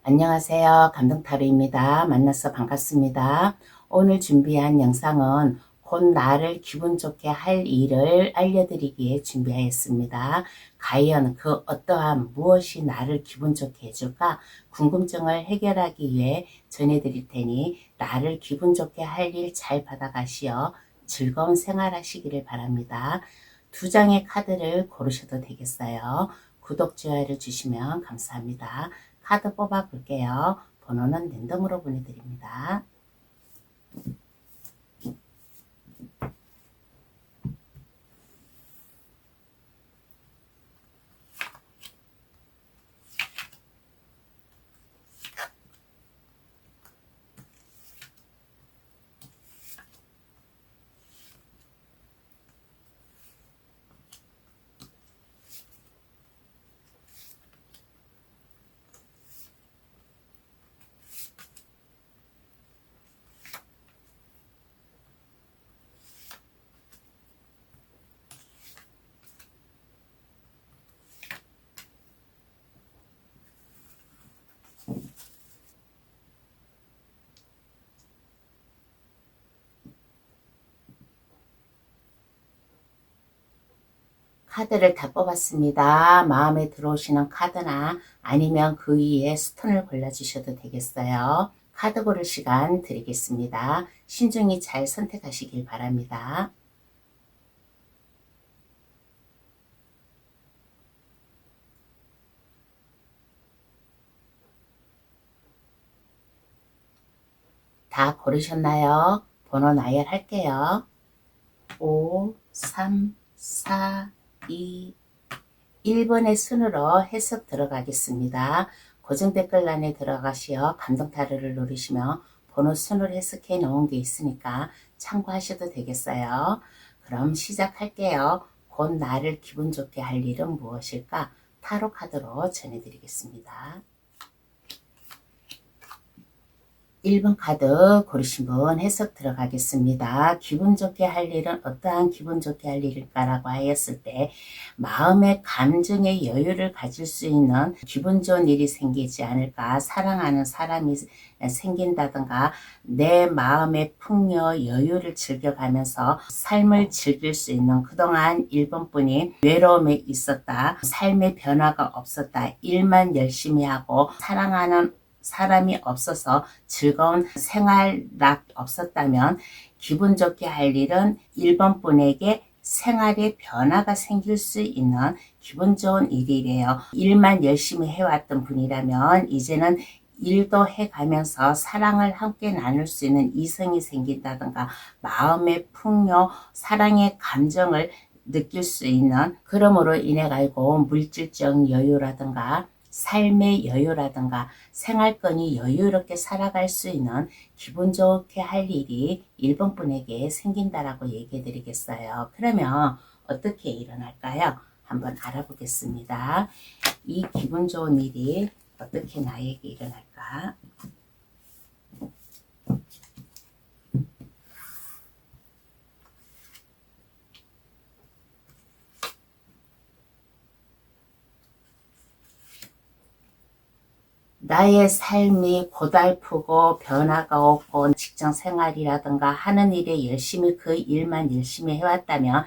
안녕하세요. 감동타로입니다. 만나서 반갑습니다. 오늘 준비한 영상은 곧 나를 기분 좋게 할 일을 알려드리기에 준비하였습니다. 과연 그 어떠한 무엇이 나를 기분 좋게 해줄까 궁금증을 해결하기 위해 전해드릴 테니 나를 기분 좋게 할 일 잘 받아가시어 즐거운 생활 하시기를 바랍니다. 두 장의 카드를 고르셔도 되겠어요. 구독, 좋아요를 주시면 감사합니다. 카드 뽑아 볼게요. 번호는 랜덤으로 보내드립니다. 카드를 다 뽑았습니다. 마음에 들어오시는 카드나 아니면 그 위에 스톤을 골라주셔도 되겠어요. 카드 고를 시간 드리겠습니다. 신중히 잘 선택하시길 바랍니다. 다 고르셨나요? 번호 나열할게요. 5, 3, 4, 2, 1번의 순으로 해석 들어가겠습니다. 고정 댓글란에 들어가시어 감동타로를 누르시면 번호 순으로 해석해 놓은 게 있으니까 참고하셔도 되겠어요. 그럼 시작할게요. 곧 나를 기분 좋게 할 일은 무엇일까? 타로 카드로 전해드리겠습니다. 1번 카드 고르신 분 해석 들어가겠습니다. 기분 좋게 할 일은 어떠한 기분 좋게 할 일일까라고 하였을 때 마음의 감정의 여유를 가질 수 있는 기분 좋은 일이 생기지 않을까, 사랑하는 사람이 생긴다든가 내 마음의 풍요 여유를 즐겨가면서 삶을 즐길 수 있는, 그동안 1번 분이 외로움에 있었다, 삶의 변화가 없었다, 일만 열심히 하고 사랑하는 사람이 없어서 즐거운 생활락 없었다면 기분 좋게 할 일은 1번 분에게 생활의 변화가 생길 수 있는 기분 좋은 일이래요. 일만 열심히 해왔던 분이라면 이제는 일도 해가면서 사랑을 함께 나눌 수 있는 이성이 생긴다든가 마음의 풍요, 사랑의 감정을 느낄 수 있는, 그러므로 인해 가지고 물질적 여유라든가 삶의 여유라든가 생활권이 여유롭게 살아갈 수 있는 기분 좋게 할 일이 1번 분에게 생긴다라고 얘기해 드리겠어요. 그러면 어떻게 일어날까요? 한번 알아보겠습니다. 이 기분 좋은 일이 어떻게 나에게 일어날까? 나의 삶이 고달프고 변화가 없고 직장 생활이라든가 하는 일에 열심히 그 일만 열심히 해왔다면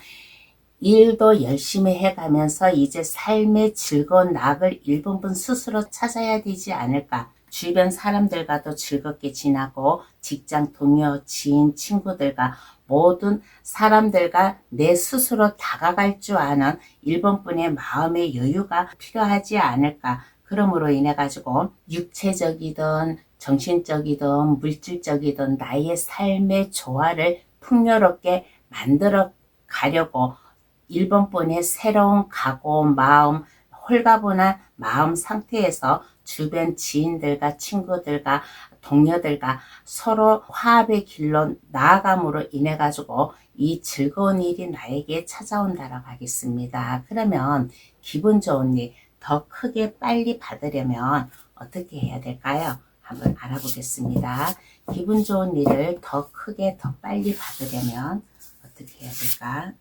일도 열심히 해가면서 이제 삶의 즐거운 낙을 1번 분 스스로 찾아야 되지 않을까. 주변 사람들과도 즐겁게 지나고 직장 동료, 지인, 친구들과 모든 사람들과 내 스스로 다가갈 줄 아는 1번 분의 마음의 여유가 필요하지 않을까. 그러므로 인해 가지고 육체적이든 정신적이든 물질적이든 나의 삶의 조화를 풍요롭게 만들어 가려고 1번 분의 새로운 각오, 마음, 홀가분한 마음 상태에서 주변 지인들과 친구들과 동료들과 서로 화합의 길로 나아감으로 인해 가지고 이 즐거운 일이 나에게 찾아온다라고 하겠습니다. 그러면 기분 좋은 일 더 크게 빨리 받으려면 어떻게 해야 될까요? 한번 알아보겠습니다. 기분 좋은 일을 더 크게 더 빨리 받으려면 어떻게 해야 될까?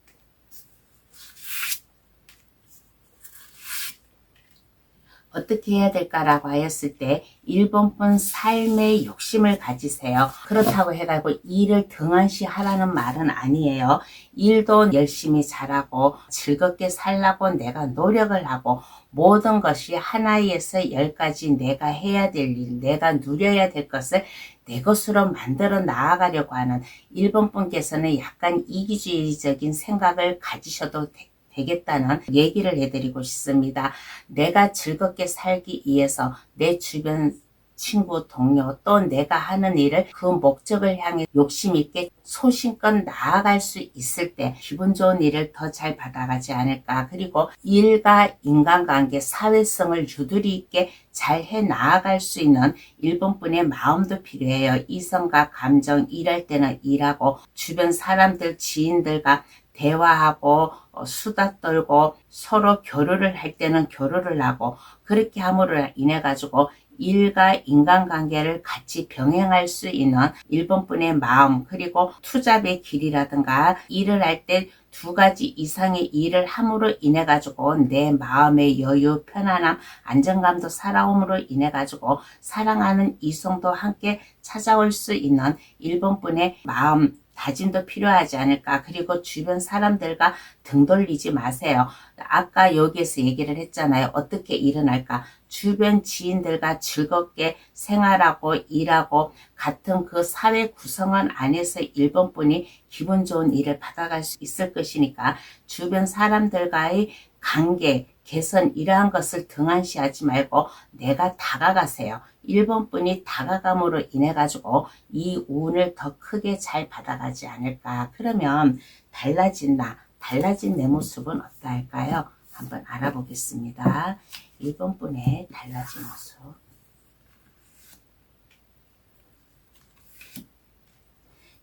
어떻게 해야 될까라고 하였을 때 1번 분 삶의 욕심을 가지세요. 그렇다고 해가지고 일을 등한시 하라는 말은 아니에요. 일도 열심히 잘하고 즐겁게 살라고 내가 노력을 하고 모든 것이 하나에서 10가지 내가 해야 될 일, 내가 누려야 될 것을 내 것으로 만들어 나아가려고 하는 1번 분께서는 약간 이기주의적인 생각을 가지셔도 되겠다는 얘기를 해드리고 싶습니다. 내가 즐겁게 살기 위해서 내 주변 친구, 동료, 또 내가 하는 일을 그 목적을 향해 욕심있게 소신껏 나아갈 수 있을 때 기분 좋은 일을 더 잘 받아가지 않을까. 그리고 일과 인간관계, 사회성을 유두리 있게 잘 해 나아갈 수 있는 1번 분의 마음도 필요해요. 이성과 감정, 일할 때는 일하고 주변 사람들, 지인들과 대화하고 수다 떨고 서로 교류를 할 때는 교류를 하고 그렇게 함으로 인해 가지고 일과 인간관계를 같이 병행할 수 있는 1번 분의 마음, 그리고 투잡의 길이라든가 일을 할 때 2가지 이상의 일을 함으로 인해 가지고 내 마음의 여유, 편안함, 안정감도 살아옴으로 인해 가지고 사랑하는 이성도 함께 찾아올 수 있는 1번 분의 마음, 다짐도 필요하지 않을까. 그리고 주변 사람들과 등 돌리지 마세요. 아까 여기에서 얘기를 했잖아요. 어떻게 일어날까. 주변 지인들과 즐겁게 생활하고 일하고 같은 그 사회 구성원 안에서 1번 분이 기분 좋은 일을 받아갈 수 있을 것이니까 주변 사람들과의 관계, 개선 이러한 것을 등한시하지 말고 내가 다가가세요. 1번 분이 다가감으로 인해 가지고 이 운을 더 크게 잘 받아가지 않을까. 그러면 달라진 나, 달라진 내 모습은 어떠할까요? 한번 알아보겠습니다. 1번 분의 달라진 모습.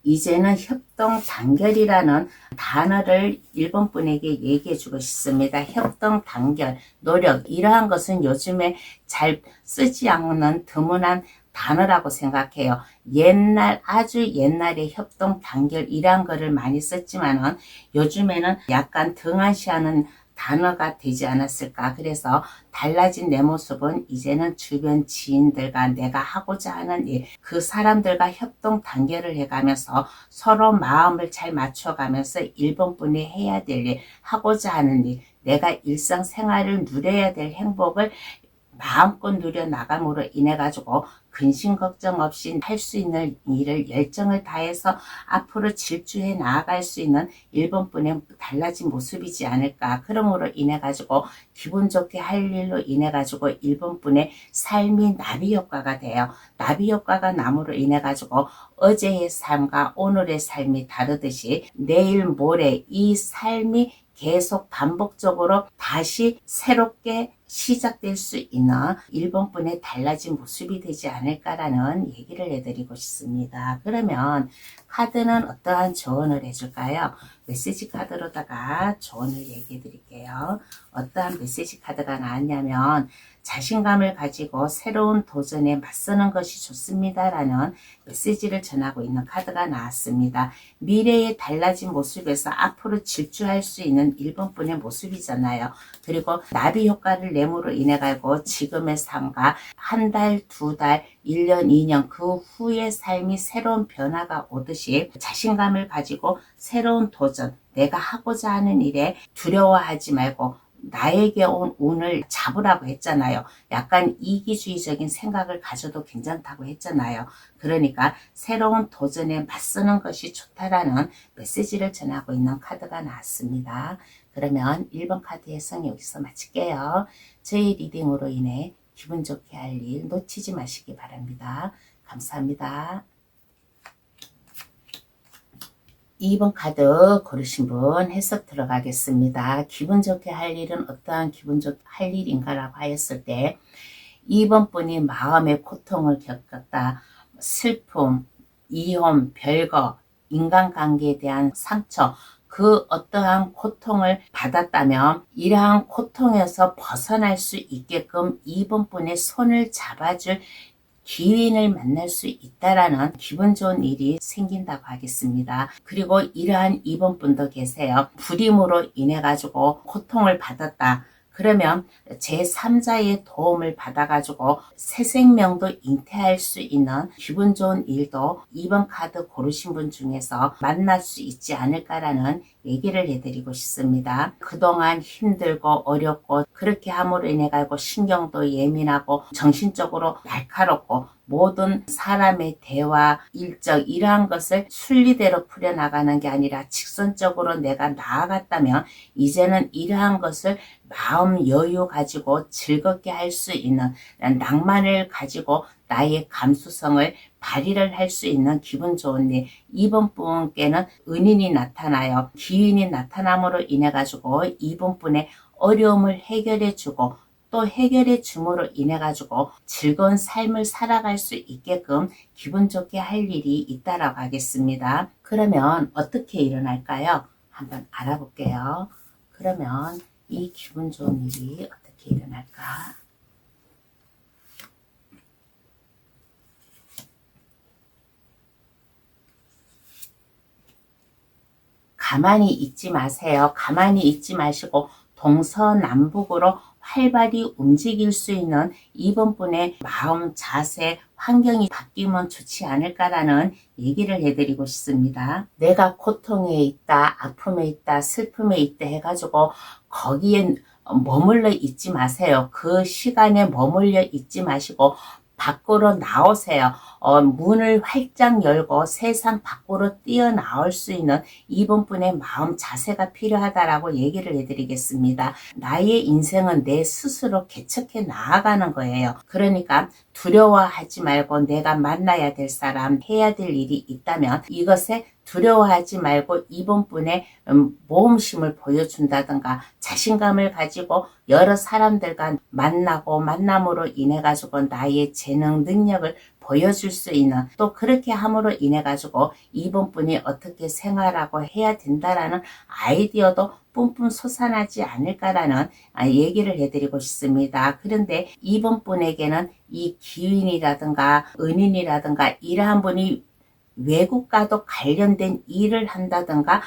이제는 협동 단결이라는 단어를 1번 분에게 얘기해 주고 싶습니다. 협동 단결, 노력, 이러한 것은 요즘에 잘 쓰지 않는 드문한 단어라고 생각해요. 옛날, 아주 옛날에 협동 단결 이러한 거를 많이 썼지만은 요즘에는 약간 등한시하는 단어가 되지 않았을까. 그래서 달라진 내 모습은 이제는 주변 지인들과 내가 하고자 하는 일, 그 사람들과 협동 단결을 해가면서 서로 마음을 잘 맞춰가면서 1번 분이 해야 될 일, 하고자 하는 일, 내가 일상생활을 누려야 될 행복을 마음껏 누려나감으로 인해 가지고 근심 걱정 없이 할 수 있는 일을 열정을 다해서 앞으로 질주해 나아갈 수 있는 1번 분의 달라진 모습이지 않을까. 그러므로 인해 가지고 기분 좋게 할 일로 인해 가지고 1번 분의 삶이 나비 효과가 돼요. 나비 효과가 남으로 인해 가지고 어제의 삶과 오늘의 삶이 다르듯이 내일 모레 이 삶이 계속 반복적으로 다시 새롭게 시작될 수 있는 1번 분의 달라진 모습이 되지 않을까라는 얘기를 해드리고 싶습니다. 그러면 카드는 어떠한 조언을 해줄까요? 메시지 카드로다가 조언을 얘기해 드릴게요. 어떠한 메시지 카드가 나왔냐면 자신감을 가지고 새로운 도전에 맞서는 것이 좋습니다라는 메시지를 전하고 있는 카드가 나왔습니다. 미래의 달라진 모습에서 앞으로 질주할 수 있는 1번 분의 모습이잖아요. 그리고 나비 효과를 내므로 인해 가지고 지금의 삶과 한 달, 2달, 1년, 2년 그 후의 삶이 새로운 변화가 오듯이 자신감을 가지고 새로운 도전, 내가 하고자 하는 일에 두려워하지 말고 나에게 온 운을 잡으라고 했잖아요. 약간 이기주의적인 생각을 가져도 괜찮다고 했잖아요. 그러니까 새로운 도전에 맞서는 것이 좋다라는 메시지를 전하고 있는 카드가 나왔습니다. 그러면 1번 카드 해석 여기서 마칠게요. 저희 리딩으로 인해 기분 좋게 할 일 놓치지 마시기 바랍니다. 감사합니다. 2번 카드 고르신 분 해석 들어가겠습니다. 기분 좋게 할 일은 어떠한 기분 좋게 할 일인가라고 하였을 때 2번 분이 마음의 고통을 겪었다. 슬픔, 이혼, 별거, 인간관계에 대한 상처, 그 어떠한 고통을 받았다면 이러한 고통에서 벗어날 수 있게끔 2번 분의 손을 잡아줄 기인을 만날 수 있다라는 기분 좋은 일이 생긴다고 하겠습니다. 그리고 이러한 2번 분도 계세요. 불임으로 인해 가지고 고통을 받았다. 그러면 제3자의 도움을 받아가지고 새 생명도 잉태할 수 있는 기분 좋은 일도 2번 카드 고르신 분 중에서 만날 수 있지 않을까라는 얘기를 해드리고 싶습니다. 그동안 힘들고 어렵고 그렇게 함으로 인해 가지고 신경도 예민하고 정신적으로 날카롭고 모든 사람의 대화, 일정 이러한 것을 순리대로 풀어나가는 게 아니라 직선적으로 내가 나아갔다면 이제는 이러한 것을 마음 여유 가지고 즐겁게 할 수 있는 낭만을 가지고 나의 감수성을 발휘를 할 수 있는 기분 좋은 일. 이번 분께는 은인이 나타나요. 기운이 나타남으로 인해 가지고 이번 분의 어려움을 해결해 주고 또 해결해 줌으로 인해 가지고 즐거운 삶을 살아갈 수 있게끔 기분 좋게 할 일이 있다라고 하겠습니다. 그러면 어떻게 일어날까요? 한번 알아볼게요. 그러면 이 기분 좋은 일이 어떻게 일어날까? 가만히 있지 마세요. 가만히 있지 마시고 동서남북으로 활발히 움직일 수 있는 이번 분의 마음, 자세, 환경이 바뀌면 좋지 않을까라는 얘기를 해드리고 싶습니다. 내가 고통에 있다, 아픔에 있다, 슬픔에 있다 해가지고 거기에 머물러 있지 마세요. 그 시간에 머물러 있지 마시고 밖으로 나오세요. 문을 활짝 열고 세상 밖으로 뛰어나올 수 있는 이번 분의 마음 자세가 필요하다라고 얘기를 해드리겠습니다. 나의 인생은 내 스스로 개척해 나아가는 거예요. 그러니까 두려워하지 말고 내가 만나야 될 사람, 해야 될 일이 있다면 이것에 두려워하지 말고 이번 분의 모험심을 보여준다든가 자신감을 가지고 여러 사람들과 만나고 만남으로 인해 가지고 나의 재능 능력을 보여줄 수 있는 또 그렇게 함으로 인해 가지고 이번 분이 어떻게 생활하고 해야 된다라는 아이디어도 뿜뿜 솟아나지 않을까라는 얘기를 해드리고 싶습니다. 그런데 이번 분에게는 이 기운이라든가 은인이라든가 이러한 분이 외국과도 관련된 일을 한다든가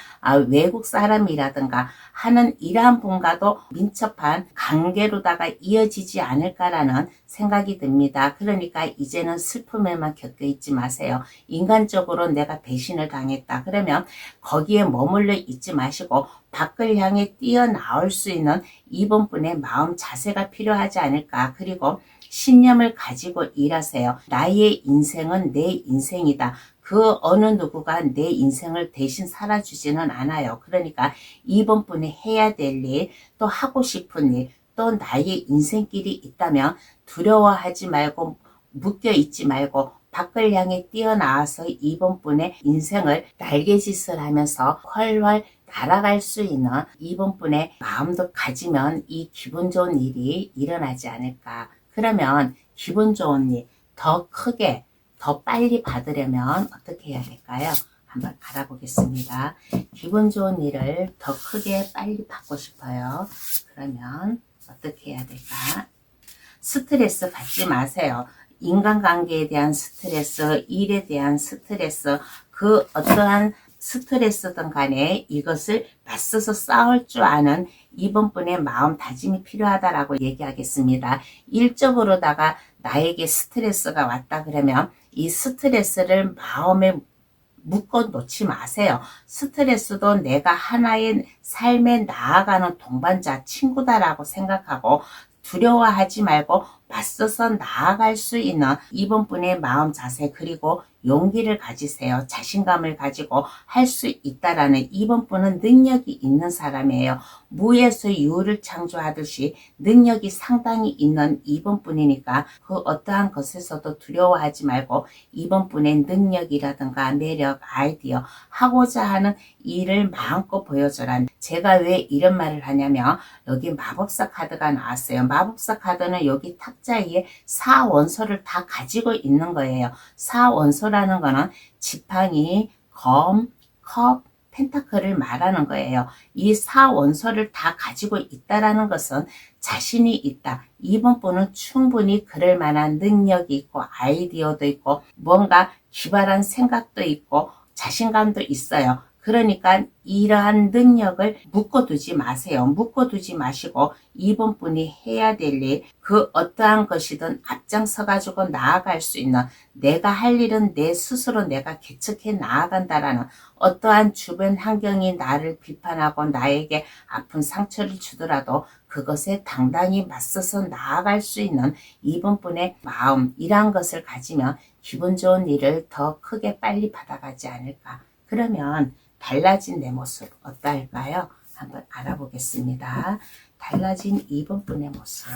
외국 사람이라든가 하는 이러한 분과도 민첩한 관계로다가 이어지지 않을까라는 생각이 듭니다. 그러니까 이제는 슬픔에만 겪여 있지 마세요. 인간적으로 내가 배신을 당했다. 그러면 거기에 머물러 있지 마시고 밖을 향해 뛰어나올 수 있는 이번 분의 마음 자세가 필요하지 않을까. 그리고 신념을 가지고 일하세요. 나의 인생은 내 인생이다. 그 어느 누구가 내 인생을 대신 살아주지는 않아요. 그러니까 이번 분이 해야 될 일, 또 하고 싶은 일, 또 나의 인생길이 있다면 두려워하지 말고 묶여 있지 말고 밖을 향해 뛰어나와서 이번 분의 인생을 날개짓을 하면서 훨훨 날아갈 수 있는 이번 분의 마음도 가지면 이 기분 좋은 일이 일어나지 않을까. 그러면 기분 좋은 일, 더 크게 더 빨리 받으려면 어떻게 해야 될까요? 한번 알아보겠습니다. 기분 좋은 일을 더 크게 빨리 받고 싶어요. 그러면 어떻게 해야 될까? 스트레스 받지 마세요. 인간관계에 대한 스트레스, 일에 대한 스트레스, 그 어떠한 스트레스든 간에 이것을 맞서서 싸울 줄 아는 이번 분의 마음 다짐이 필요하다라고 얘기하겠습니다. 일적으로다가 나에게 스트레스가 왔다 그러면 이 스트레스를 마음에 묶어 놓지 마세요. 스트레스도 내가 하나의 삶에 나아가는 동반자, 친구다라고 생각하고 두려워하지 말고 맞서서 나아갈 수 있는 이번 분의 마음 자세 그리고 용기를 가지세요. 자신감을 가지고 할 수 있다라는 이번 분은 능력이 있는 사람이에요. 무에서 유를 창조하듯이 능력이 상당히 있는 이번 분이니까 그 어떠한 것에서도 두려워하지 말고 이번 분의 능력이라든가 매력, 아이디어, 하고자 하는 일을 마음껏 보여줘라. 제가 왜 이런 말을 하냐면 여기 마법사 카드가 나왔어요. 마법사 카드는 여기 탁자위에 4원소를 다 가지고 있는 거예요. 4원소라는 거는 지팡이, 검, 컵, 펜타클을 말하는 거예요. 이 4원소를 다 가지고 있다라는 것은 자신이 있다. 이번 분은 충분히 그럴 만한 능력이 있고 아이디어도 있고 뭔가 기발한 생각도 있고 자신감도 있어요. 그러니까 이러한 능력을 묶어두지 마세요. 묶어두지 마시고 이번 분이 해야 될 일, 그 어떠한 것이든 앞장서 가지고 나아갈 수 있는, 내가 할 일은 내 스스로 내가 개척해 나아간다라는, 어떠한 주변 환경이 나를 비판하고 나에게 아픈 상처를 주더라도 그것에 당당히 맞서서 나아갈 수 있는 이번 분의 마음, 이러한 것을 가지면 기분 좋은 일을 더 크게 빨리 받아가지 않을까. 그러면 달라진 내 모습 어떨까요? 한번 알아보겠습니다. 달라진 이번 분의 모습.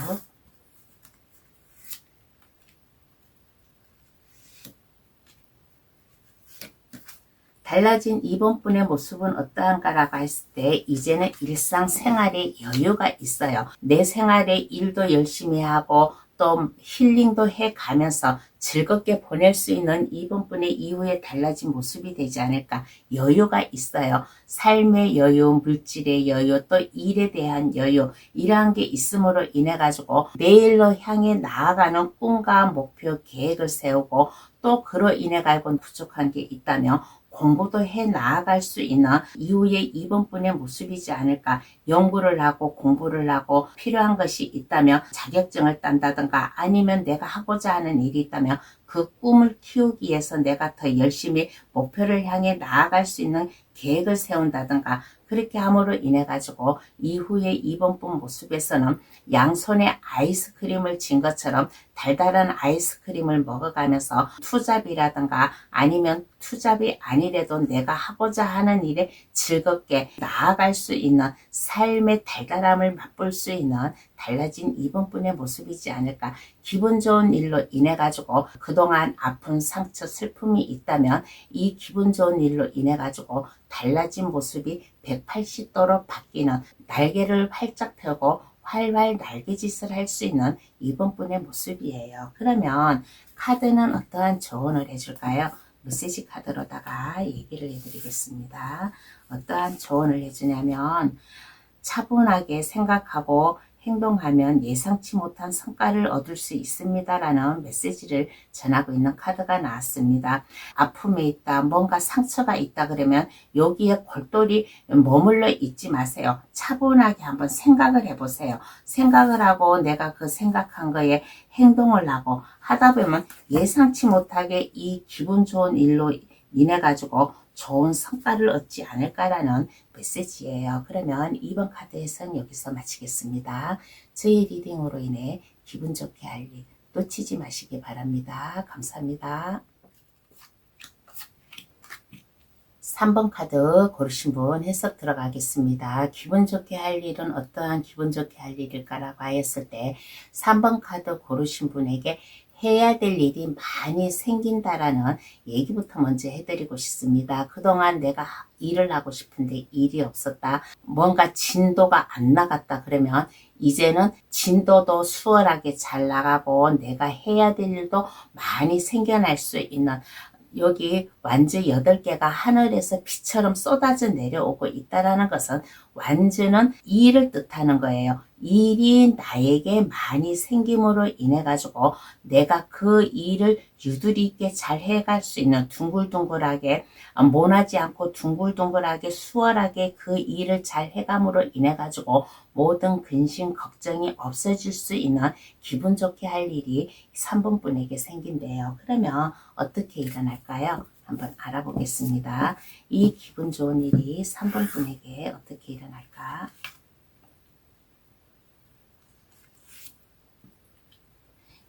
달라진 이번 분의 모습은 어떠한가라고 했을 때, 이제는 일상생활에 여유가 있어요. 내 생활에 일도 열심히 하고 또 힐링도 해가면서 즐겁게 보낼 수 있는 이번 분의 이후에 달라진 모습이 되지 않을까. 여유가 있어요. 삶의 여유, 물질의 여유, 또 일에 대한 여유, 이러한 게 있음으로 인해 가지고 내일로 향해 나아가는 꿈과 목표, 계획을 세우고, 또 그로 인해 가지고 부족한 게 있다면 공부도 해 나아갈 수 있는 이후에 이번 분의 모습이지 않을까. 연구를 하고 공부를 하고 필요한 것이 있다면 자격증을 딴다든가, 아니면 내가 하고자 하는 일이 있다면 그 꿈을 키우기 위해서 내가 더 열심히 목표를 향해 나아갈 수 있는 계획을 세운다든가, 그렇게 함으로 인해 가지고 이후에 이번 분 모습에서는 양손에 아이스크림을 쥔 것처럼 달달한 아이스크림을 먹어가면서 투잡이라든가, 아니면 투잡이 아니래도 내가 하고자 하는 일에 즐겁게 나아갈 수 있는 삶의 달달함을 맛볼 수 있는 달라진 이번 분의 모습이지 않을까. 기분 좋은 일로 인해 가지고 그동안 아픈 상처, 슬픔이 있다면 이 기분 좋은 일로 인해 가지고 달라진 모습이 180도로 바뀌는, 날개를 활짝 펴고 활활 날개짓을 할 수 있는 이번 분의 모습이에요. 그러면 카드는 어떠한 조언을 해줄까요? 메시지 카드로다가 얘기를 해드리겠습니다. 어떠한 조언을 해주냐면, 차분하게 생각하고 행동하면 예상치 못한 성과를 얻을 수 있습니다라는 메시지를 전하고 있는 카드가 나왔습니다. 아픔이 있다, 뭔가 상처가 있다 그러면 여기에 골똘히 머물러 있지 마세요. 차분하게 한번 생각을 해보세요. 생각을 하고 내가 그 생각한 거에 행동을 하고 하다 보면 예상치 못하게 이 기분 좋은 일로 인해 가지고 좋은 성과를 얻지 않을까라는 메시지예요. 그러면 2번 카드에서는 여기서 마치겠습니다. 저희 리딩으로 인해 기분 좋게 할 일 놓치지 마시기 바랍니다. 감사합니다. 3번 카드 고르신 분 해석 들어가겠습니다. 기분 좋게 할 일은 어떠한 기분 좋게 할 일일까라고 하였을 때, 3번 카드 고르신 분에게 해야 될 일이 많이 생긴다라는 얘기부터 먼저 해드리고 싶습니다. 그동안 내가 일을 하고 싶은데 일이 없었다, 뭔가 진도가 안 나갔다 그러면 이제는 진도도 수월하게 잘 나가고 내가 해야 될 일도 많이 생겨날 수 있는, 여기 완전 8개가 하늘에서 비처럼 쏟아져 내려오고 있다라는 것은 완전은 일을 뜻하는 거예요. 일이 나에게 많이 생김으로 인해 가지고 내가 그 일을 유두리 있게 잘 해갈 수 있는, 둥글둥글하게 모나지 않고 둥글둥글하게 수월하게 그 일을 잘 해감으로 인해 가지고 모든 근심 걱정이 없어질 수 있는 기분 좋게 할 일이 3번 분에게 생긴대요. 그러면 어떻게 일어날까요? 한번 알아보겠습니다. 이 기분 좋은 일이 3번 분에게 어떻게 일어날까?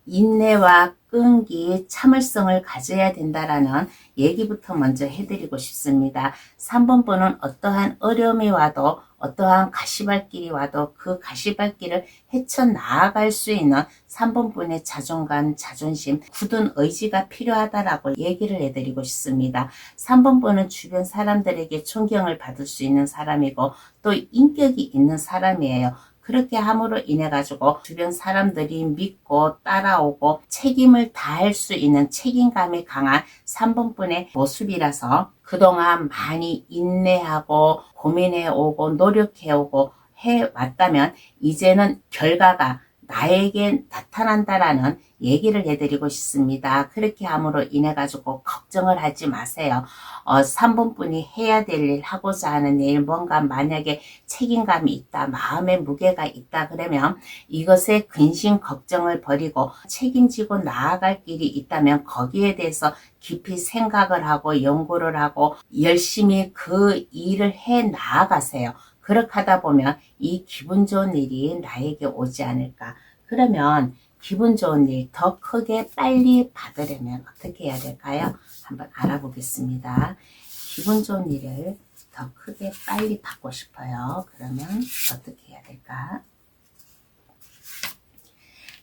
인내와 끈기, 참을성을 가져야 된다라는 얘기부터 먼저 해드리고 싶습니다. 3번 분은 어떠한 어려움이 와도, 어떠한 가시밭길이 와도 그 가시밭길을 헤쳐나아갈 수 있는 3번 분의 자존감, 자존심, 굳은 의지가 필요하다라고 얘기를 해드리고 싶습니다. 3번 분은 주변 사람들에게 존경을 받을 수 있는 사람이고 또 인격이 있는 사람이에요. 그렇게 함으로 인해 가지고 주변 사람들이 믿고 따라오고 책임을 다할 수 있는 책임감이 강한 3번 분의 모습이라서 그동안 많이 인내하고 고민해 오고 노력해 오고 해왔다면 이제는 결과가 나에게 나타난다라는 얘기를 해드리고 싶습니다. 그렇게 함으로 인해 가지고 걱정을 하지 마세요. 3번분이 해야 될 일, 하고자 하는 일, 뭔가 만약에 책임감이 있다, 마음의 무게가 있다 그러면 이것에 근심 걱정을 버리고 책임지고 나아갈 길이 있다면 거기에 대해서 깊이 생각을 하고 연구를 하고 열심히 그 일을 해 나아가세요. 그렇게 하다 보면 이 기분 좋은 일이 나에게 오지 않을까. 그러면 기분 좋은 일 더 크게 빨리 받으려면 어떻게 해야 될까요? 한번 알아보겠습니다. 기분 좋은 일을 더 크게 빨리 받고 싶어요. 그러면 어떻게 해야 될까?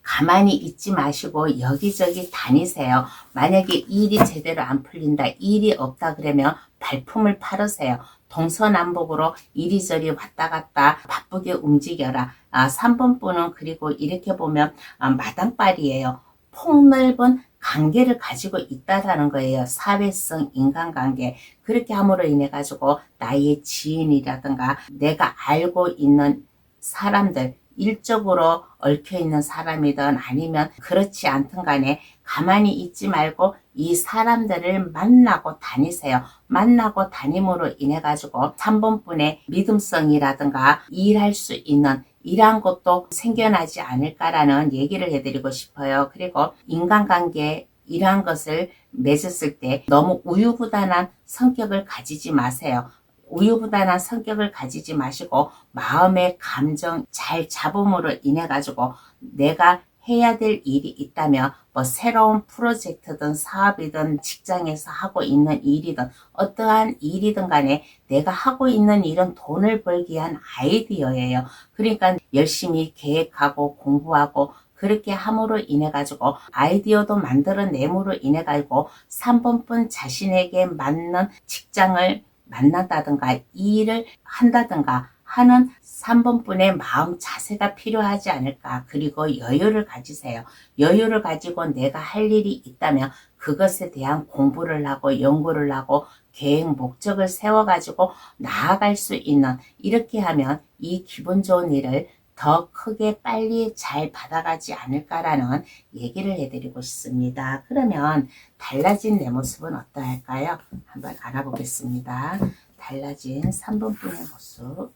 가만히 있지 마시고 여기저기 다니세요. 만약에 일이 제대로 안 풀린다, 일이 없다 그러면 발품을 팔으세요. 동서남북으로 이리저리 왔다 갔다 바쁘게 움직여라. 3번분은 그리고 이렇게 보면 마당발이에요. 폭넓은 관계를 가지고 있다라는 거예요. 사회성, 인간관계. 그렇게 함으로 인해 가지고 나의 지인이라든가 내가 알고 있는 사람들, 일적으로 얽혀있는 사람이든 아니면 그렇지 않든 간에 가만히 있지 말고 이 사람들을 만나고 다니세요. 만나고 다님으로 인해 가지고 3번분의 믿음성이라든가 일할 수 있는 이러한 것도 생겨나지 않을까라는 얘기를 해드리고 싶어요. 그리고 인간관계 이러한 것을 맺었을 때 너무 우유부단한 성격을 가지지 마세요. 우유부단한 성격을 가지지 마시고 마음의 감정 잘 잡음으로 인해 가지고 내가 해야 될 일이 있다면 뭐 새로운 프로젝트든 사업이든 직장에서 하고 있는 일이든 어떠한 일이든 간에 내가 하고 있는 일은 돈을 벌기 위한 아이디어예요. 그러니까 열심히 계획하고 공부하고 그렇게 함으로 인해 가지고 아이디어도 만들어냄으로 인해 가지고 3번분 자신에게 맞는 직장을 만난다든가 일을 한다든가 하는 3번분의 마음 자세가 필요하지 않을까. 그리고 여유를 가지세요. 여유를 가지고 내가 할 일이 있다면 그것에 대한 공부를 하고 연구를 하고 계획 목적을 세워가지고 나아갈 수 있는, 이렇게 하면 이 기분 좋은 일을 더 크게 빨리 잘 받아가지 않을까라는 얘기를 해드리고 싶습니다. 그러면 달라진 내 모습은 어떠할까요? 한번 알아보겠습니다. 달라진 3번분의 모습.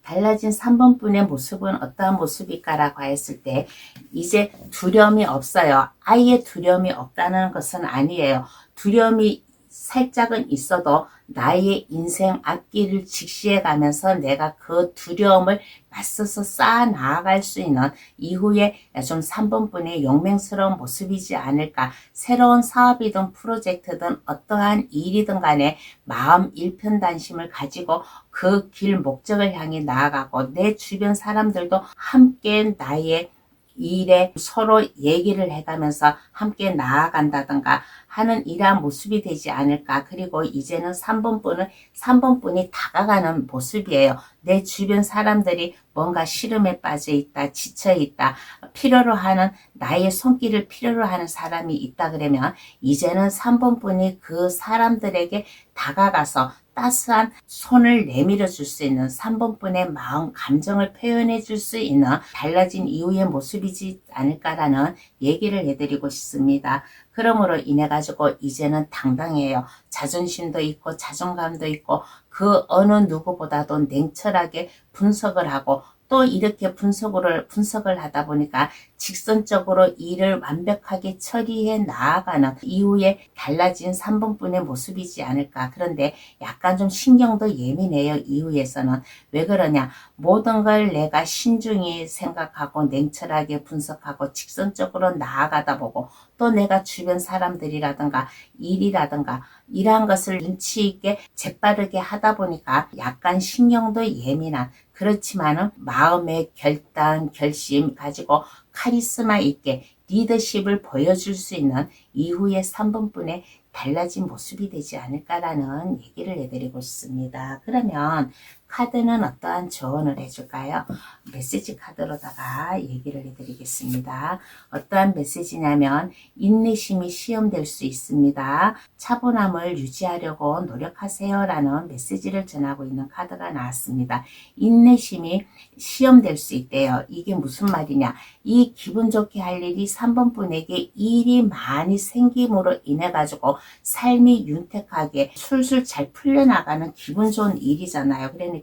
달라진 3번분의 모습은 어떠한 모습일까라고 했을 때 이제 두려움이 없어요. 아예 두려움이 없다는 것은 아니에요. 두려움이 살짝은 있어도 나의 인생 앞길을 직시해 가면서 내가 그 두려움을 맞서서 쌓아 나아갈 수 있는 이후에 좀 3번분의 용맹스러운 모습이지 않을까. 새로운 사업이든 프로젝트든 어떠한 일이든 간에 마음 일편단심을 가지고 그 길 목적을 향해 나아가고 내 주변 사람들도 함께 나의 일에 서로 얘기를 해가면서 함께 나아간다든가 하는 이러한 모습이 되지 않을까. 그리고 이제는 3번분이 다가가는 모습이에요. 내 주변 사람들이 뭔가 시름에 빠져 있다, 지쳐 있다, 필요로 하는 나의 손길을 필요로 하는 사람이 있다 그러면 이제는 3번분이 그 사람들에게 다가가서 따스한 손을 내밀어 줄 수 있는 3번분의 마음 감정을 표현해 줄 수 있는 달라진 이후의 모습이지 않을까라는 얘기를 해드리고 싶습니다. 그러므로 인해 가지고 이제는 당당해요. 자존심도 있고 자존감도 있고 그 어느 누구보다도 냉철하게 분석을 하고 또 이렇게 분석을 하다 보니까 직선적으로 일을 완벽하게 처리해 나아가는 이후에 달라진 3번분의 모습이지 않을까. 그런데 약간 좀 신경도 예민해요. 이후에서는. 왜 그러냐. 모든 걸 내가 신중히 생각하고 냉철하게 분석하고 직선적으로 나아가다 보고 또 내가 주변 사람들이라든가 일이라든가 이러한 것을 눈치 있게 재빠르게 하다 보니까 약간 신경도 예민한, 그렇지만은 마음의 결단, 결심 가지고 카리스마 있게 리더십을 보여줄 수 있는 이후의 3번분의 달라진 모습이 되지 않을까라는 얘기를 해드리고 싶습니다. 그러면 카드는 어떠한 조언을 해줄까요? 메시지 카드로다가 얘기를 해드리겠습니다. 어떠한 메시지냐면 인내심이 시험될 수 있습니다. 차분함을 유지하려고 노력하세요 라는 메시지를 전하고 있는 카드가 나왔습니다. 인내심이 시험될 수 있대요. 이게 무슨 말이냐, 이 기분 좋게 할 일이 3번 분에게 일이 많이 생김으로 인해 가지고 삶이 윤택하게 술술 잘 풀려나가는 기분 좋은 일이잖아요. 그러니까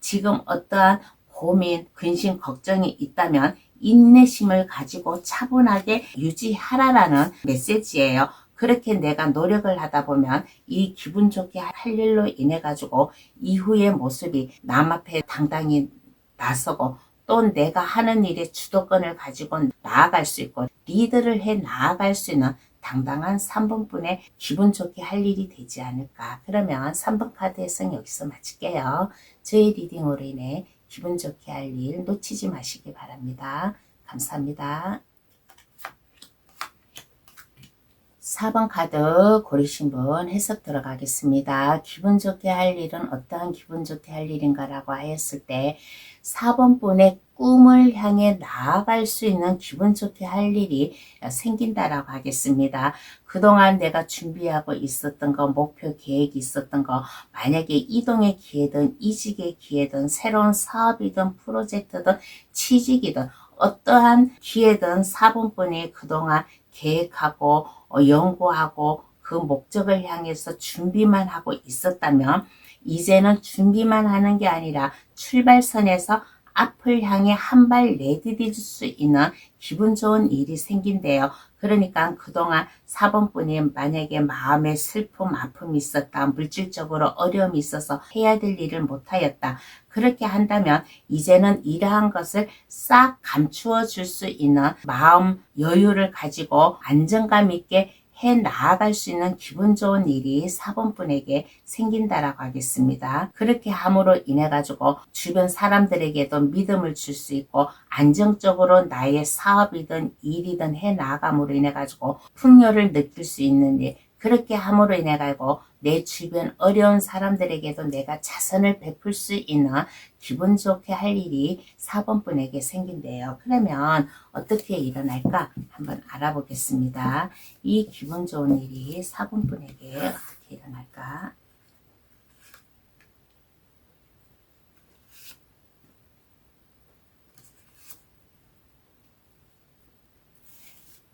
지금 어떠한 고민, 근심, 걱정이 있다면 인내심을 가지고 차분하게 유지하라라는 메시지예요. 그렇게 내가 노력을 하다 보면 이 기분 좋게 할 일로 인해 가지고 이후의 모습이 남 앞에 당당히 나서고 또 내가 하는 일의 주도권을 가지고 나아갈 수 있고 리드를 해 나아갈 수 있는 당당한 3번 분의 기분 좋게 할 일이 되지 않을까. 그러면 3번 카드 해석 여기서 마칠게요. 저의 리딩으로 인해 기분 좋게 할 일 놓치지 마시기 바랍니다. 감사합니다. 4번 카드 고르신 분 해석 들어가겠습니다. 기분 좋게 할 일은 어떠한 기분 좋게 할 일인가 라고 하였을 때 4번 분의 꿈을 향해 나아갈 수 있는 기분 좋게 할 일이 생긴다라고 하겠습니다. 그동안 내가 준비하고 있었던 거, 목표 계획이 있었던 거, 만약에 이동의 기회든 이직의 기회든 새로운 사업이든 프로젝트든 취직이든 어떠한 기회든 4번 분이 그동안 계획하고 연구하고 그 목적을 향해서 준비만 하고 있었다면 이제는 준비만 하는 게 아니라 출발선에서 앞을 향해 한 발 내디딜 수 있는 기분 좋은 일이 생긴대요. 그러니까 그동안 4번 분이 만약에 마음에 슬픔, 아픔이 있었다, 물질적으로 어려움이 있어서 해야 될 일을 못하였다. 그렇게 한다면 이제는 이러한 것을 싹 감추어 줄 수 있는 마음 여유를 가지고 안정감 있게 해 나아갈 수 있는 기분 좋은 일이 4번 분에게 생긴다라고 하겠습니다. 그렇게 함으로 인해 가지고 주변 사람들에게도 믿음을 줄 수 있고 안정적으로 나의 사업이든 일이든 해 나아감으로 인해 가지고 풍요를 느낄 수 있는 일, 그렇게 함으로 인해 가지고 내 주변 어려운 사람들에게도 내가 자선을 베풀 수 있는 기분 좋게 할 일이 4번 분에게 생긴대요. 그러면 어떻게 일어날까 한번 알아보겠습니다. 이 기분 좋은 일이 4번 분에게 어떻게 일어날까?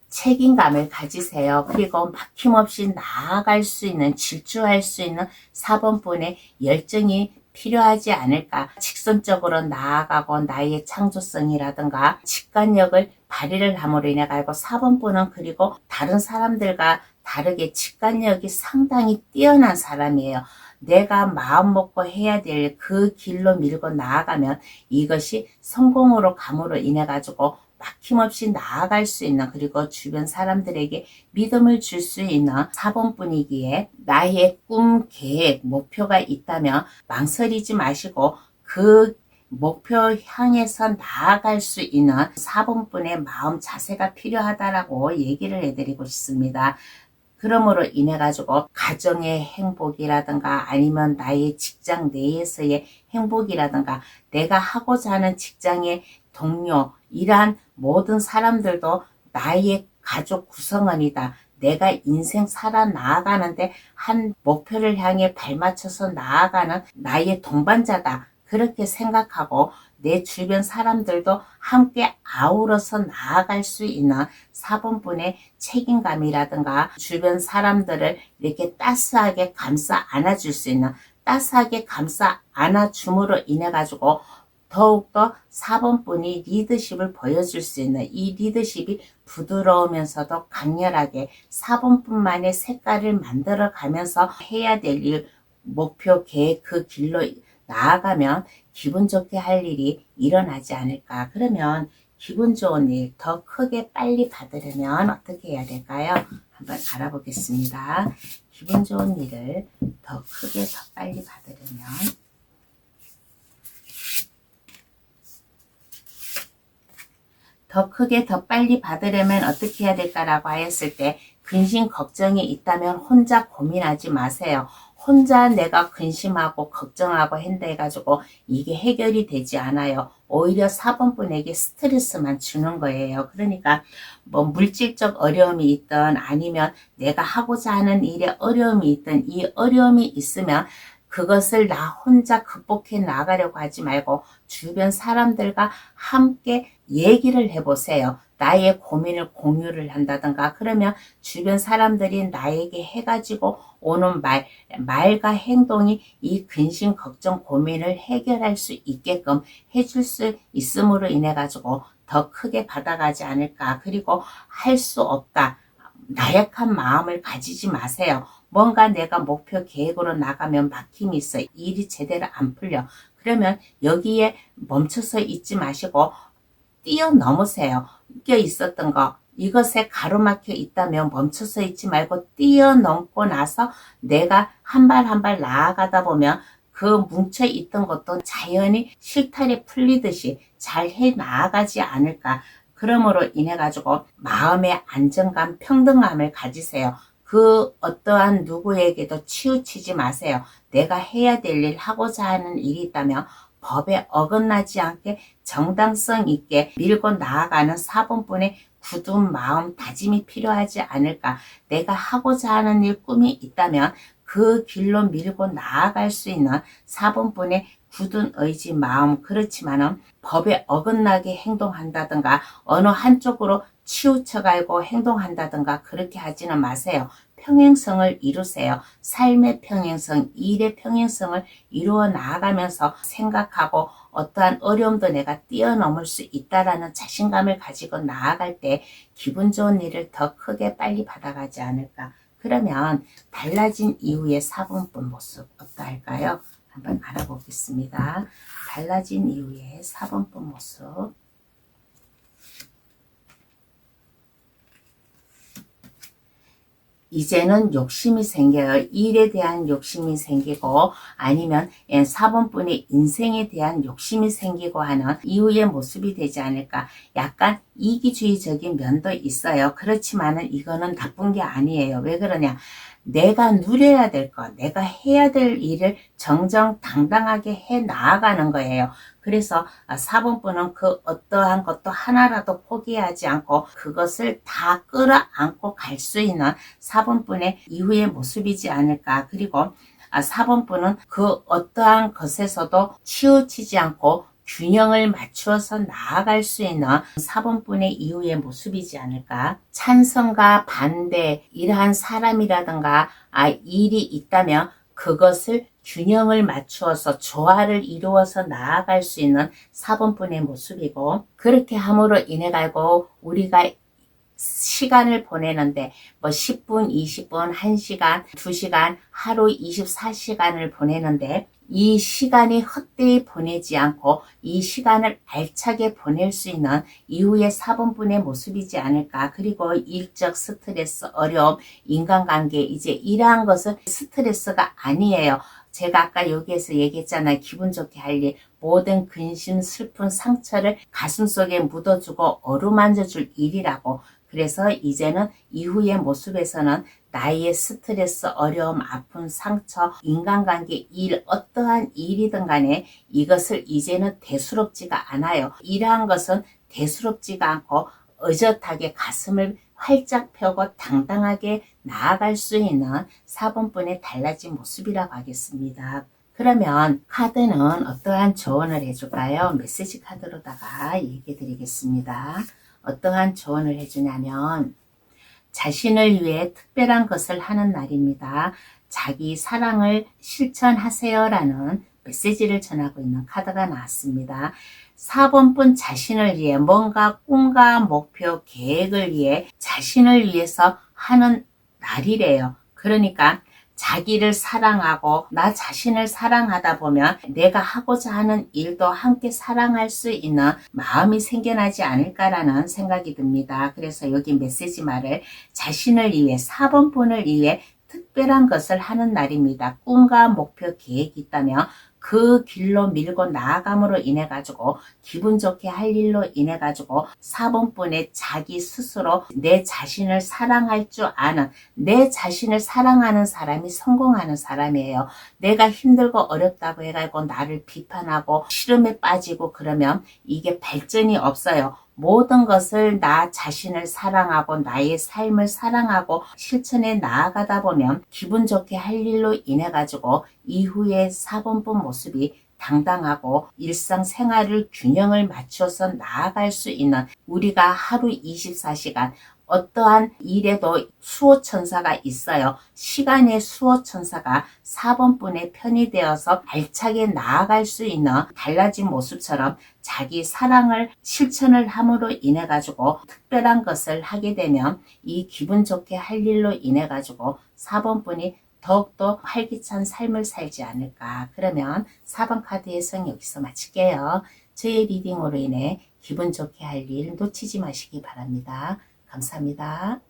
책임감을 가지세요. 그리고 막힘없이 나아갈 수 있는, 질주할 수 있는 4번 분의 열정이 필요하지 않을까. 직선적으로 나아가고 나의 창조성이라든가 직관력을 발휘를 함으로 인해 가지고 4번 분은 그리고 다른 사람들과 다르게 직관력이 상당히 뛰어난 사람이에요. 내가 마음 먹고 해야 될 그 길로 밀고 나아가면 이것이 성공으로 감으로 인해 가지고 막힘없이 나아갈 수 있는, 그리고 주변 사람들에게 믿음을 줄 수 있는 4번 분이기에 나의 꿈, 계획, 목표가 있다면 망설이지 마시고 그 목표 향해서 나아갈 수 있는 4번 분의 마음 자세가 필요하다라고 얘기를 해드리고 싶습니다. 그러므로 인해 가지고 가정의 행복이라든가 아니면 나의 직장 내에서의 행복이라든가 내가 하고자 하는 직장의 동료, 이러한 모든 사람들도 나의 가족 구성원이다. 내가 인생 살아 나아가는데 한 목표를 향해 발맞춰서 나아가는 나의 동반자다. 그렇게 생각하고 내 주변 사람들도 함께 아우러서 나아갈 수 있는 4번 분의 책임감이라든가 주변 사람들을 이렇게 따스하게 감싸 안아줄 수 있는, 따스하게 감싸 안아줌으로 인해 가지고 더욱더 4번 분이 리더십을 보여줄 수 있는, 이 리더십이 부드러우면서도 강렬하게 4번 분만의 색깔을 만들어 가면서 해야 될 일, 목표, 계획, 그 길로 나아가면 기분 좋게 할 일이 일어나지 않을까. 그러면 기분 좋은 일 더 크게 빨리 받으려면 어떻게 해야 될까요? 한번 알아보겠습니다. 기분 좋은 일을 더 크게 더 빨리 받으려면 더 크게 더 빨리 받으려면 어떻게 해야 될까라고 하였을 때 근심 걱정이 있다면 혼자 고민하지 마세요. 혼자 내가 근심하고 걱정하고 한다 해가지고 이게 해결이 되지 않아요. 오히려 4번분에게 스트레스만 주는 거예요. 그러니까 뭐 물질적 어려움이 있든 아니면 내가 하고자 하는 일에 어려움이 있든 이 어려움이 있으면 그것을 나 혼자 극복해 나가려고 하지 말고 주변 사람들과 함께 얘기를 해보세요. 나의 고민을 공유를 한다든가 그러면 주변 사람들이 나에게 해가지고 오는 말과 행동이 이 근심, 걱정, 고민을 해결할 수 있게끔 해줄 수 있음으로 인해 가지고 더 크게 받아가지 않을까. 그리고 할 수 없다. 나약한 마음을 가지지 마세요. 뭔가 내가 목표 계획으로 나가면 막힘이 있어. 일이 제대로 안 풀려. 그러면 여기에 멈춰서 있지 마시고 뛰어넘으세요. 껴 있었던 거. 이것에 가로막혀 있다면 멈춰서 있지 말고 뛰어넘고 나서 내가 한 발 한 발 나아가다 보면 그 뭉쳐있던 것도 자연히 실타래 풀리듯이 잘 해 나아가지 않을까. 그러므로 인해 가지고 마음의 안정감, 평등감을 가지세요. 그 어떠한 누구에게도 치우치지 마세요. 내가 해야 될 일, 하고자 하는 일이 있다면 법에 어긋나지 않게 정당성 있게 밀고 나아가는 4번분의 굳은 마음, 다짐이 필요하지 않을까. 내가 하고자 하는 일, 꿈이 있다면 그 길로 밀고 나아갈 수 있는 4번분의 굳은 의지, 마음. 그렇지만은 법에 어긋나게 행동한다든가 어느 한쪽으로 치우쳐가고 행동한다든가 그렇게 하지는 마세요. 평행성을 이루세요. 삶의 평행성, 일의 평행성을 이루어 나아가면서 생각하고 어떠한 어려움도 내가 뛰어넘을 수 있다라는 자신감을 가지고 나아갈 때 기분 좋은 일을 더 크게 빨리 받아가지 않을까. 그러면 달라진 이후의 4번분 모습 어떠할까요? 한번 알아보겠습니다. 달라진 이후의 4번분 모습. 이제는 욕심이 생겨요. 일에 대한 욕심이 생기고 아니면 4번분의 인생에 대한 욕심이 생기고 하는 이후의 모습이 되지 않을까. 약간 이기주의적인 면도 있어요. 그렇지만은 이거는 나쁜 게 아니에요. 왜 그러냐. 내가 누려야 될 것, 내가 해야 될 일을 정정당당하게 해 나아가는 거예요. 그래서 4번분은 그 어떠한 것도 하나라도 포기하지 않고 그것을 다 끌어안고 갈 수 있는 4번분의 이후의 모습이지 않을까. 그리고 4번분은 그 어떠한 것에서도 치우치지 않고 균형을 맞추어서 나아갈 수 있는 4번분의 이후의 모습이지 않을까. 찬성과 반대, 이러한 사람이라든가 일이 있다면 그것을 균형을 맞추어서 조화를 이루어서 나아갈 수 있는 4번분의 모습이고, 그렇게 함으로 인해 가지고 우리가 시간을 보내는데 뭐 10분, 20분, 1시간, 2시간, 하루 24시간을 보내는데 이 시간이 헛되이 보내지 않고 이 시간을 알차게 보낼 수 있는 이후의 4번분의 모습이지 않을까. 그리고 일적 스트레스, 어려움, 인간관계, 이제 이러한 것은 스트레스가 아니에요. 제가 아까 여기에서 얘기했잖아요. 기분 좋게 할 일, 모든 근심, 슬픈 상처를 가슴속에 묻어주고 어루만져줄 일이라고. 그래서 이제는 이후의 모습에서는 나의 스트레스, 어려움, 아픔, 상처, 인간관계, 일, 어떠한 일이든 간에 이것을 이제는 대수롭지가 않아요. 이러한 것은 대수롭지가 않고 의젓하게 가슴을 활짝 펴고 당당하게 나아갈 수 있는 4번분의 달라진 모습이라고 하겠습니다. 그러면 카드는 어떠한 조언을 해줄까요? 메시지 카드로다가 얘기해 드리겠습니다. 어떠한 조언을 해주냐면 자신을 위해 특별한 것을 하는 날입니다. 자기 사랑을 실천하세요라는 메시지를 전하고 있는 카드가 나왔습니다. 4번분 자신을 위해 뭔가 꿈과 목표, 계획을 위해 자신을 위해서 하는 날이래요. 그러니까 자기를 사랑하고 나 자신을 사랑하다 보면 내가 하고자 하는 일도 함께 사랑할 수 있는 마음이 생겨나지 않을까라는 생각이 듭니다. 그래서 여기 메시지 말을 자신을 위해 4번분을 위해 특별한 것을 하는 날입니다. 꿈과 목표, 계획이 있다면 그 길로 밀고 나아감으로 인해 가지고 기분 좋게 할 일로 인해 가지고 4번분의 자기 스스로 내 자신을 사랑할 줄 아는, 내 자신을 사랑하는 사람이 성공하는 사람이에요. 내가 힘들고 어렵다고 해가지고 나를 비판하고 시름에 빠지고 그러면 이게 발전이 없어요. 모든 것을 나 자신을 사랑하고 나의 삶을 사랑하고 실천해 나아가다 보면 기분 좋게 할 일로 인해 가지고 이후에 4번분 모습이 당당하고 일상생활을 균형을 맞춰서 나아갈 수 있는, 우리가 하루 24시간 어떠한 일에도 수호천사가 있어요. 시간의 수호천사가 4번분에 편이 되어서 알차게 나아갈 수 있는 달라진 모습처럼 자기 사랑을 실천을 함으로 인해 가지고 특별한 것을 하게 되면 이 기분 좋게 할 일로 인해 가지고 4번분이 더욱더 활기찬 삶을 살지 않을까. 그러면 4번 카드의 성 여기서 마칠게요. 저의 리딩으로 인해 기분 좋게 할 일 놓치지 마시기 바랍니다. 감사합니다.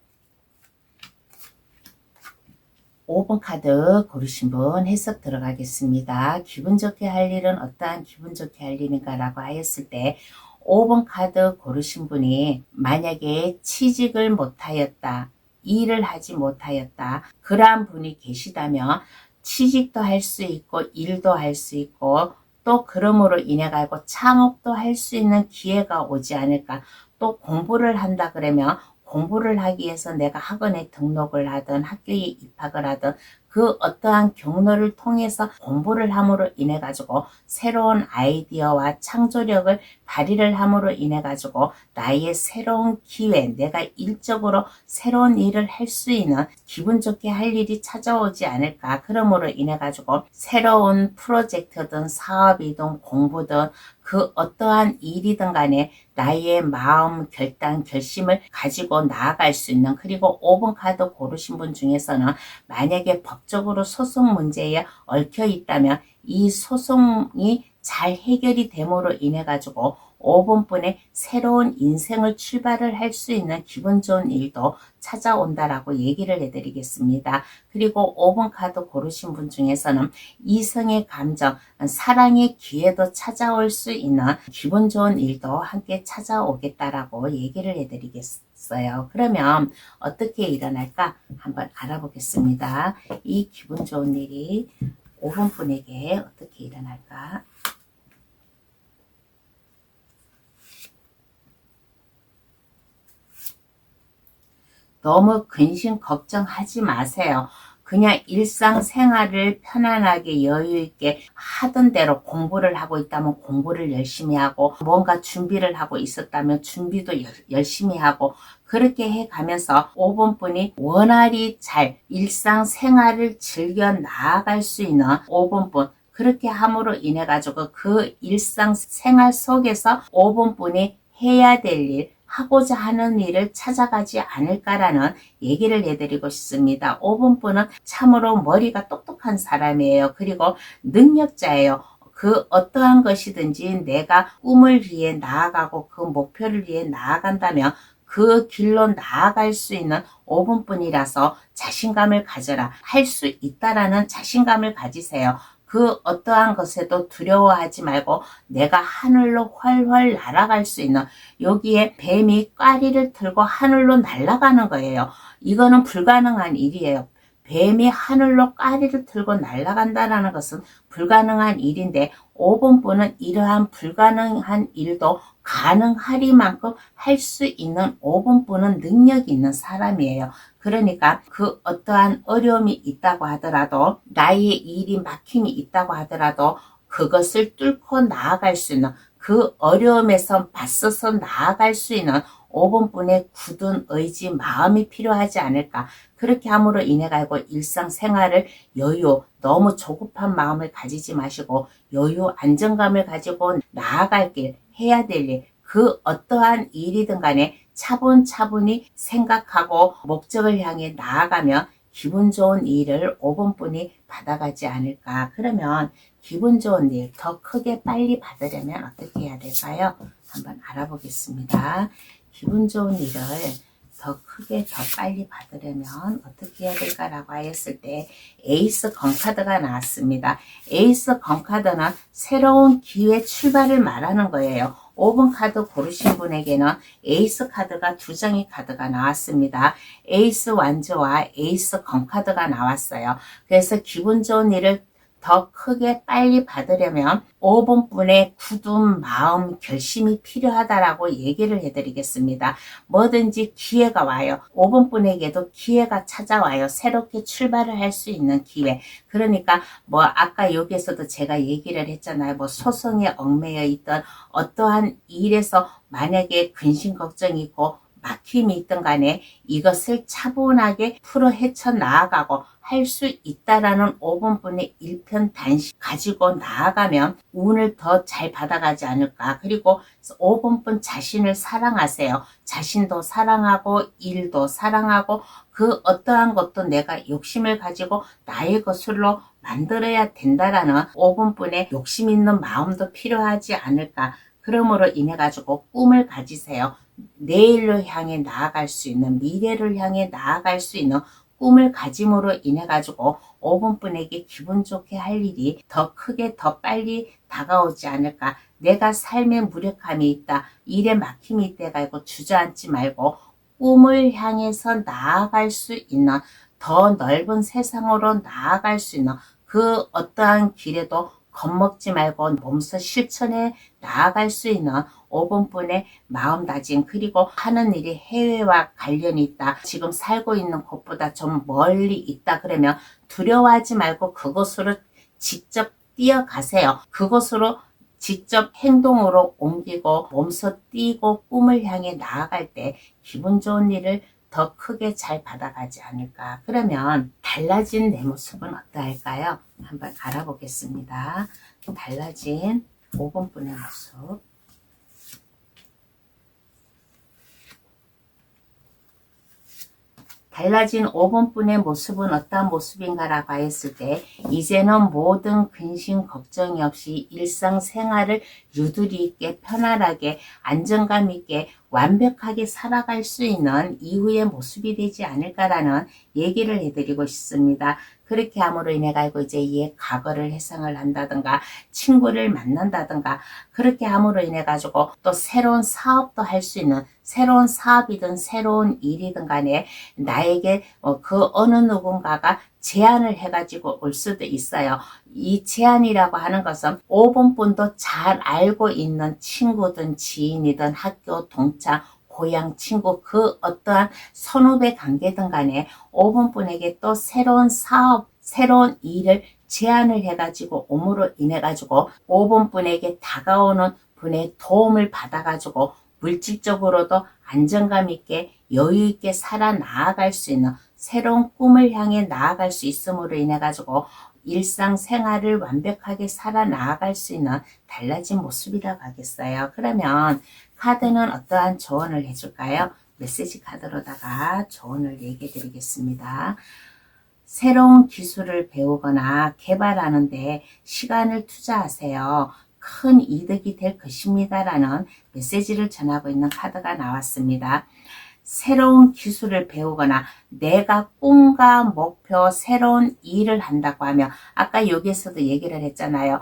5번 카드 고르신 분 해석 들어가겠습니다. 기분 좋게 할 일은 어떠한 기분 좋게 할 일인가 라고 하였을 때 5번 카드 고르신 분이 만약에 취직을 못하였다, 일을 하지 못하였다, 그러한 분이 계시다면 취직도 할 수 있고 일도 할 수 있고 또 그러므로 인해 가지고 창업도 할 수 있는 기회가 오지 않을까. 또 공부를 한다 그러면 공부를 하기 위해서 내가 학원에 등록을 하든 학교에 입학을 하든 그 어떠한 경로를 통해서 공부를 함으로 인해 가지고 새로운 아이디어와 창조력을 발휘를 함으로 인해 가지고 나의 새로운 기회, 내가 일적으로 새로운 일을 할 수 있는 기분 좋게 할 일이 찾아오지 않을까. 그러므로 인해 가지고 새로운 프로젝트든 사업이든 공부든 그 어떠한 일이든 간에 나의 마음, 결단, 결심을 가지고 나아갈 수 있는, 그리고 5번 카드 고르신 분 중에서는 만약에 법적으로 소송 문제에 얽혀 있다면 이 소송이 잘 해결이 됨으로 인해 가지고 5번 분의 새로운 인생을 출발을 할 수 있는 기분 좋은 일도 찾아온다라고 얘기를 해드리겠습니다. 그리고 5번 카드 고르신 분 중에서는 이성의 감정, 사랑의 기회도 찾아올 수 있는 기분 좋은 일도 함께 찾아오겠다라고 얘기를 해드리겠어요. 그러면 어떻게 일어날까 한번 알아보겠습니다. 이 기분 좋은 일이 5번 분에게 어떻게 일어날까? 너무 근심 걱정하지 마세요. 그냥 일상생활을 편안하게 여유있게 하던 대로 공부를 하고 있다면 공부를 열심히 하고 뭔가 준비를 하고 있었다면 준비도 열심히 하고 그렇게 해가면서 5번 분이 원활히 잘 일상생활을 즐겨 나아갈 수 있는 5번 분, 그렇게 함으로 인해 가지고 그 일상생활 속에서 5번 분이 해야 될 일, 하고자 하는 일을 찾아가지 않을까라는 얘기를 해드리고 싶습니다. 5번 분은 참으로 머리가 똑똑한 사람이에요. 그리고 능력자예요. 그 어떠한 것이든지 내가 꿈을 위해 나아가고 그 목표를 위해 나아간다면 그 길로 나아갈 수 있는 5번 분이라서 자신감을 가져라. 할 수 있다라는 자신감을 가지세요. 그 어떠한 것에도 두려워하지 말고 내가 하늘로 훨훨 날아갈 수 있는, 여기에 뱀이 꽈리를 들고 하늘로 날아가는 거예요. 이거는 불가능한 일이에요. 뱀이 하늘로 꽈리를 들고 날아간다는 것은 불가능한 일인데 5번 분은 이러한 불가능한 일도 가능하리만큼 할 수 있는 5번 분은 능력이 있는 사람이에요. 그러니까 그 어떠한 어려움이 있다고 하더라도 나의 일이 막힘이 있다고 하더라도 그것을 뚫고 나아갈 수 있는, 그 어려움에서 맞서서 나아갈 수 있는 5번 분의 굳은 의지, 마음이 필요하지 않을까. 그렇게 함으로 인해 가지고 일상생활을 여유, 너무 조급한 마음을 가지지 마시고 여유, 안정감을 가지고 나아갈 길, 해야 될 일, 그 어떠한 일이든 간에 차분차분히 생각하고 목적을 향해 나아가면 기분 좋은 일을 5번 분이 받아가지 않을까. 그러면 기분 좋은 일 더 크게 빨리 받으려면 어떻게 해야 될까요? 한번 알아보겠습니다. 기분 좋은 일을 더 크게 더 빨리 받으려면 어떻게 해야 될까라고 하였을 때 에이스 건카드가 나왔습니다. 에이스 건카드는 새로운 기회 출발을 말하는 거예요. 5번 카드 고르신 분에게는 에이스 카드가 2장의 카드가 나왔습니다. 에이스 완주와 에이스 건카드가 나왔어요. 그래서 기분 좋은 일을 더 크게 빨리 받으려면 5번 분의 굳은 마음, 결심이 필요하다라고 얘기를 해드리겠습니다. 뭐든지 기회가 와요. 5번 분에게도 기회가 찾아와요. 새롭게 출발을 할 수 있는 기회. 그러니까 뭐 아까 여기에서도 제가 얘기를 했잖아요. 뭐 소송에 얽매여 있던 어떠한 일에서 만약에 근심 걱정이 있고 막힘이 있든 간에 이것을 차분하게 풀어 헤쳐 나아가고 할 수 있다라는 5번 분의 일편단심 가지고 나아가면 운을 더 잘 받아가지 않을까. 그리고 5번 분 자신을 사랑하세요. 자신도 사랑하고 일도 사랑하고 그 어떠한 것도 내가 욕심을 가지고 나의 것으로 만들어야 된다라는 5번 분의 욕심 있는 마음도 필요하지 않을까. 그러므로 인해 가지고 꿈을 가지세요. 내일로 향해 나아갈 수 있는, 미래를 향해 나아갈 수 있는 꿈을 가짐으로 인해 가지고 5번 분에게 기분 좋게 할 일이 더 크게 더 빨리 다가오지 않을까. 내가 삶에 무력함이 있다, 일에 막힘이 있다 가지고 주저앉지 말고 꿈을 향해서 나아갈 수 있는, 더 넓은 세상으로 나아갈 수 있는 그 어떠한 길에도 겁먹지 말고 몸소 실천해 나아갈 수 있는 5번 분의 마음다짐, 그리고 하는 일이 해외와 관련이 있다, 지금 살고 있는 곳보다 좀 멀리 있다 그러면 두려워하지 말고 그곳으로 직접 뛰어가세요. 그곳으로 직접 행동으로 옮기고 몸소 뛰고 꿈을 향해 나아갈 때 기분 좋은 일을 더 크게 잘 받아가지 않을까. 그러면 달라진 내 모습은 어떠할까요? 한번 알아보겠습니다. 달라진 5번 분의 모습. 달라진 5번 분의 모습은 어떠한 모습인가라고 했을 때 이제는 모든 근심 걱정이 없이 일상생활을 유두리 있게 편안하게 안정감 있게 완벽하게 살아갈 수 있는 이후의 모습이 되지 않을까라는 얘기를 해드리고 싶습니다. 그렇게 함으로 인해 가지고 이제 이의 과거를 회상을 한다든가 친구를 만난다든가 그렇게 함으로 인해 가지고 또 새로운 사업도 할 수 있는, 새로운 사업이든 새로운 일이든 간에 나에게 그 어느 누군가가 제안을 해가지고 올 수도 있어요. 이 제안이라고 하는 것은 5번 분도 잘 알고 있는 친구든 지인이든 학교 동창 고향 친구 그 어떠한 선후배 관계든 간에 5번 분에게 또 새로운 사업 새로운 일을 제안을 해가지고 옴으로 인해 가지고 5번 분에게 다가오는 분의 도움을 받아 가지고 물질적으로도 안정감 있게 여유 있게 살아나아갈 수 있는 새로운 꿈을 향해 나아갈 수 있음으로 인해 가지고 일상생활을 완벽하게 살아나아갈 수 있는 달라진 모습이라고 하겠어요. 그러면 카드는 어떠한 조언을 해줄까요? 메시지 카드로다가 조언을 얘기해 드리겠습니다. 새로운 기술을 배우거나 개발하는데 시간을 투자하세요. 큰 이득이 될 것입니다. 라는 메시지를 전하고 있는 카드가 나왔습니다. 새로운 기술을 배우거나 내가 꿈과 목표 새로운 일을 한다고 하면 아까 여기에서도 얘기를 했잖아요.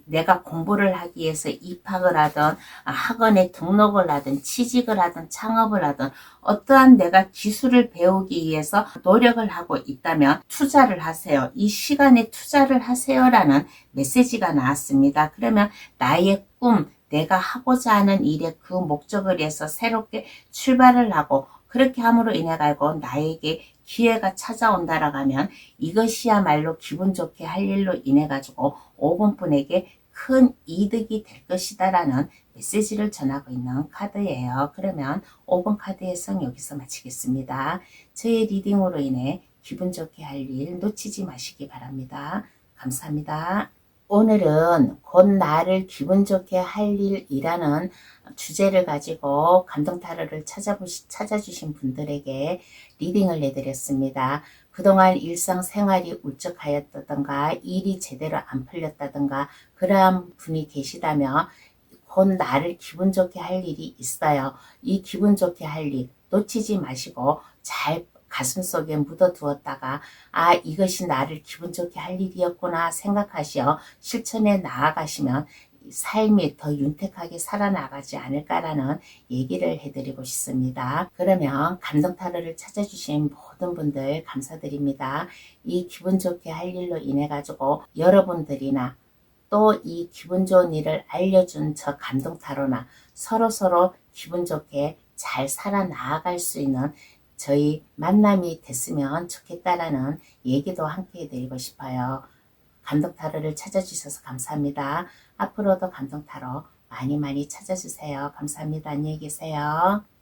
내가 공부를 하기 위해서 입학을 하든 학원에 등록을 하든 취직을 하든 창업을 하든 어떠한 내가 기술을 배우기 위해서 노력을 하고 있다면 투자를 하세요. 이 시간에 투자를 하세요라는 메시지가 나왔습니다. 그러면 나의 꿈 내가 하고자 하는 일의 그 목적을 위해서 새롭게 출발을 하고 그렇게 함으로 인해 가지고 나에게 기회가 찾아온다라고 하면 이것이야말로 기분 좋게 할 일로 인해 가지고 5번 분에게 큰 이득이 될 것이다 라는 메시지를 전하고 있는 카드예요. 그러면 5번 카드 해석 여기서 마치겠습니다. 저의 리딩으로 인해 기분 좋게 할 일 놓치지 마시기 바랍니다. 감사합니다. 오늘은 곧 나를 기분 좋게 할 일이라는 주제를 가지고 감동 타로를 찾아주신 분들에게 리딩을 해드렸습니다. 그동안 일상생활이 울적하였다던가 일이 제대로 안 풀렸다던가 그러한 분이 계시다면 곧 나를 기분 좋게 할 일이 있어요. 이 기분 좋게 할 일, 놓치지 마시고 잘 가슴속에 묻어두었다가 이것이 나를 기분 좋게 할 일이었구나 생각하시어 실천에 나아가시면 삶이 더 윤택하게 살아나가지 않을까라는 얘기를 해드리고 싶습니다. 그러면 감동 타로를 찾아주신 모든 분들 감사드립니다. 이 기분 좋게 할 일로 인해 가지고 여러분들이나 또 이 기분 좋은 일을 알려준 저 감동 타로나 서로서로 기분 좋게 잘 살아나갈 수 있는 저희 만남이 됐으면 좋겠다라는 얘기도 함께 해드리고 싶어요. 감동 타로를 찾아주셔서 감사합니다. 앞으로도 감동 타로 많이 많이 찾아주세요. 감사합니다. 안녕히 계세요.